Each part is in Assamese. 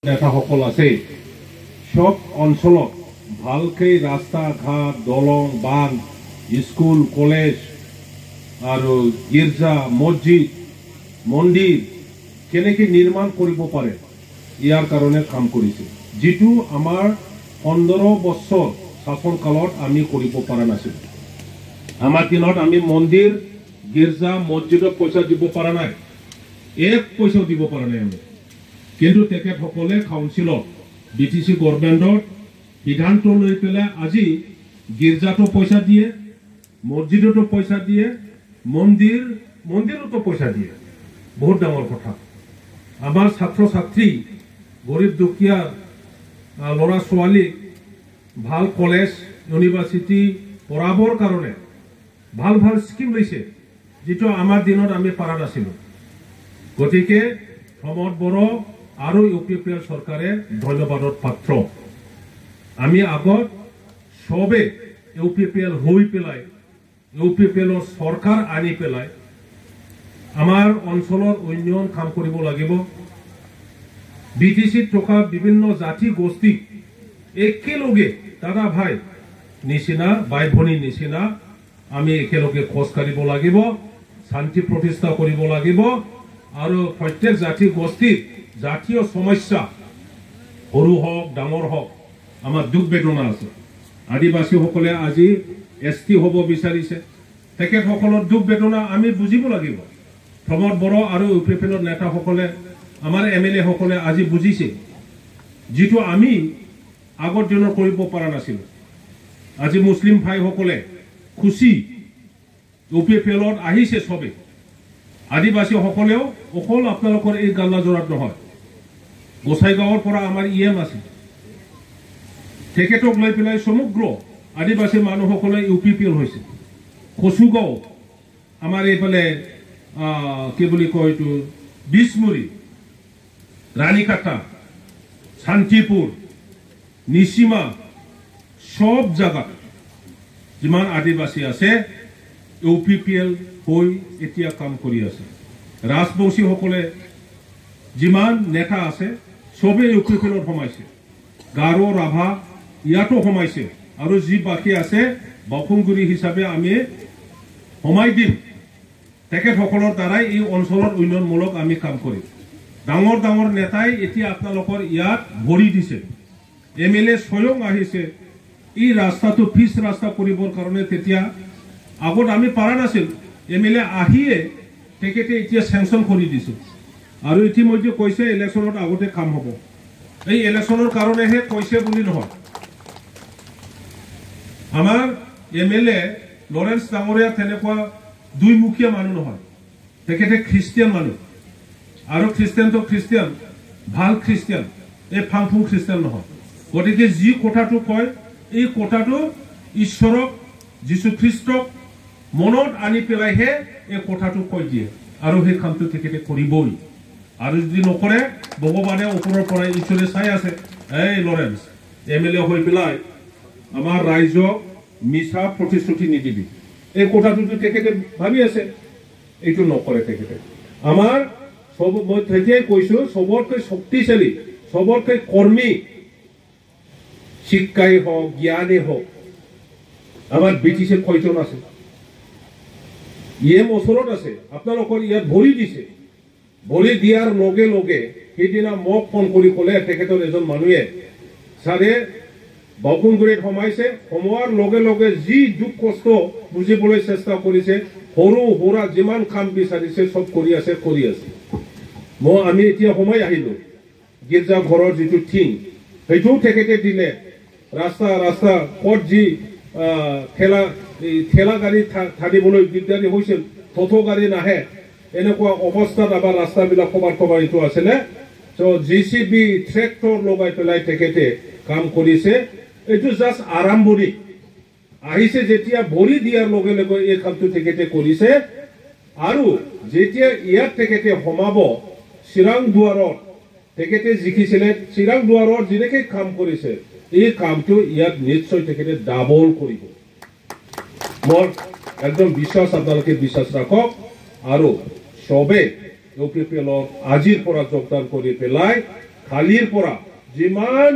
নেতাসকল আছে সব অঞ্চলত ভালকৈ ৰাস্তা ঘাট দলং বান্ধ স্কুল কলেজ আৰু গীৰ্জা মছজিদ মন্দিৰ কেনেকৈ নিৰ্মাণ কৰিব পাৰে ইয়াৰ কাৰণে কাম কৰিছে যিটো আমাৰ 15 বছৰ শাসনকালত আমি কৰিব পৰা নাছিল আমাৰ দিনত আমি মন্দিৰ গীৰ্জা মছজিদত পইচা দিব পৰা নাই এক পইচাও দিব পৰা নাই আমি কিন্তু তেখেতসকলে কাউন্সিলত বিটিসি গভৰ্ণমেণ্টৰ সিদ্ধান্ত লৈ পেলাই আজি গীৰ্জাটো পইচা দিয়ে মছজিদতো পইচা দিয়ে মন্দিৰতো পইচা দিয়ে বহুত ডাঙৰ কথা আমাৰ ছাত্ৰ ছাত্ৰী গৰীব দুখীয়া ল'ৰা ছোৱালী ভাল কলেজ ইউনিভাৰ্চিটি পঢ়াবৰ কাৰণে ভাল ভাল স্কিম লৈছে যেটো আমাৰ দিনত আমি পাৰা নাছিলো গতিকে প্ৰমোদ বড়ো আৰু ইউপিপিএল চৰকাৰে ধন্যবাদৰ পাত্ৰ আমি আগত সবে ইউপিপিএল হৈ পেলাই ইউপিপিএলৰ সৰকাৰ আনি পেলাই আমাৰ অঞ্চলৰ উন্নয়ন কাম কৰিব লাগিব বিটিসিত থকা বিভিন্ন জাতি গোষ্ঠী একেলগে দাদা ভাই নিচিনা ভাই ভনী নিচিনা আমি একেলগে খোজ কাঢ়িব লাগিব শান্তি প্ৰতিষ্ঠা কৰিব লাগিব আৰু প্ৰত্যেক জাতি গোষ্ঠীৰ জাতীয় সমস্যা সৰু হওক ডাঙৰ হওক আমাৰ দুখ বেদনা আছে আদিবাসীসকলে আজি এসটি হ'ব বিচাৰিছে তেখেতসকলৰ দুখ বেদনা আমি বুজিব লাগিব প্ৰমোদ বড়ো আৰু ইউপিপিএলৰ নেতাসকলে আমাৰ এমএলএ সকলে আজি বুজিছে যেটো আমি আগৰ দিনৰ কৰিব পৰা নাছিল আজি মুছলিম ভাইসকলে খুশি ইউপিপিএলত আহিছে সবে আদিবাসী সকলেও অকল আপোনালোকৰ এই গাল্লা জোৰাত নহয় গোসাইগাঁৱৰ পৰা আমাৰ ইএম আছে তেখেতক লৈ পেলাই সমগ্ৰ আদিবাসী মানুহসকলে ইউপিপিএল হৈছে কচুগাঁও আমাৰ এইফালে কি বুলি কয় এইটো বিছমুৰি ৰাণীকাটা শান্তিপুৰ নিচিমা সব জায়গাত যিমান আদিবাসী আছে ইউপিপিএল হৈ এতিয়া কাম কৰি আছে ৰাজবংশীসকলে যিমান নেতা আছে সবে ইউপিপিএলত সোমাইছে গাৰো ৰাভা ইয়াতো সোমাইছে আৰু যি বাকি আছে বাখুংগুৰি হিচাপে আমি সোমাই দিম তেখেতসকলৰ দ্বাৰাই এই অঞ্চলৰ উন্নয়নমূলক আমি কাম কৰিম ডাঙৰ ডাঙৰ নেতাই এতিয়া আপোনালোকৰ ইয়াত ভৰি দিছে এমএলএ স্বয়ং আহিছে এই ৰাস্তাটো পিছ ৰাস্তা কৰিবৰ কাৰণে তেতিয়া আগত আমি পাৰা নাছিল এমএলএ আহিয়ে তেখেতে এতিয়া চেংচন কৰি দিছে আৰু ইতিমধ্যে কৈছে ইলেকশ্যনত আগতে কাম হ'ব এই ইলেকশ্যনৰ কাৰণেহে কৈছে বুলি নহয় আমাৰ এমএলএ লৰেন্স ডাঙৰীয়া তেনেকুৱা দুইমুখীয়া মানুহ নহয় তেখেতে খ্ৰীষ্টিয়ান মানুহ আৰু খ্ৰীষ্টিয়ানটো খ্ৰীষ্টিয়ান ভাল খ্ৰীষ্টিয়ান এই ফাংফুং খ্ৰীষ্টিয়ান নহয় গতিকে যি কথাটো কয় এই কথাটো ঈশ্বৰক যীশুখ্ৰীষ্টক মনত আনি পেলাইহে এই কথাটো কৈ দিয়ে আৰু সেই কামটো তেখেতে কৰিবই আৰু যদি নকৰে ভগৱানে ওপৰৰ পৰা ঈশ্বৰে চাই আছে এই লৰেন্স এমএলএ হৈ পেলাই আমাৰ ৰাইজক মিছা প্ৰতিশ্ৰুতি নিদিবি এই কথাটো তেখেতে ভাবি আছে এইটো নকৰে তেখেতে আমাৰ সব মই তেতিয়াই কৈছো সবতকৈ শক্তিশালী সবতকৈ কৰ্মী শিক্ষাই হোক জ্ঞানে হোক আমাৰ বিটিসিৰ কয়জন আছে ইএম ওচৰত আছে আপোনালোকৰ ইয়াত ভৰি দিছে ভৰি দিয়াৰ লগে লগে সেইদিনা মোক ফোন কৰি ক'লে তেখেতৰ এজন মানুহে ছাৰে বাখুংগুৰিত সোমাইছে সোমোৱাৰ লগে লগে যি দুখ কষ্ট বুজিবলৈ চেষ্টা কৰিছে সৰু সুৰা যিমান কাম বিচাৰিছে সব কৰি আছে আমি এতিয়া সোমাই আহিলো গীৰ্জা ঘৰৰ যিটো থিং সেইটোও তেখেতে দিলে ৰাস্তা পথ যি ঠেলা গাড়ী থাকিবলৈ দিগদাৰী হৈছিল থথো গাড়ী নাহে এনেকুৱা অৱস্থাত আমাৰ ৰাস্তাবিলাক কবাৰ এইটো আছিলে জেচিবি ট্ৰেক্টৰ লগাই পেলাই তেখেতে কাম কৰিছে এইটো জাষ্ট আৰম্ভণি আহিছে যেতিয়া ভৰি দিয়াৰ লগে লগে এই কামটো তেখেতে কৰিছে আৰু যেতিয়া ইয়াত তেখেতে সোমাব চিৰাং দুৱাৰত তেখেতে জিকিছিলে চিৰাং দুৱাৰত যেনেকৈ কাম কৰিছে এই কামটো ইয়াত নিশ্চয় তেখেতে ডাবল কৰিব মোৰ একদম বিশ্বাস আপোনালোকে বিশ্বাস ৰাখক আৰু সবে ইউপিপিএলৰ আজিৰ পৰা যোগদান কৰি পেলাই কালিৰ পৰা যিমান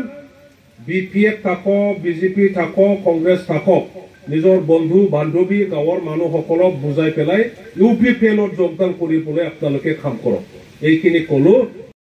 BPF থাকক, BJP থাকক, কংগ্ৰেছ থাকক, নিজৰ বন্ধু বান্ধৱী গাঁৱৰ মানুহসকলক বুজাই পেলাই UPPL যোগদান কৰিবলৈ আপোনালোকে কাম কৰক। এইখিনি ক'লো।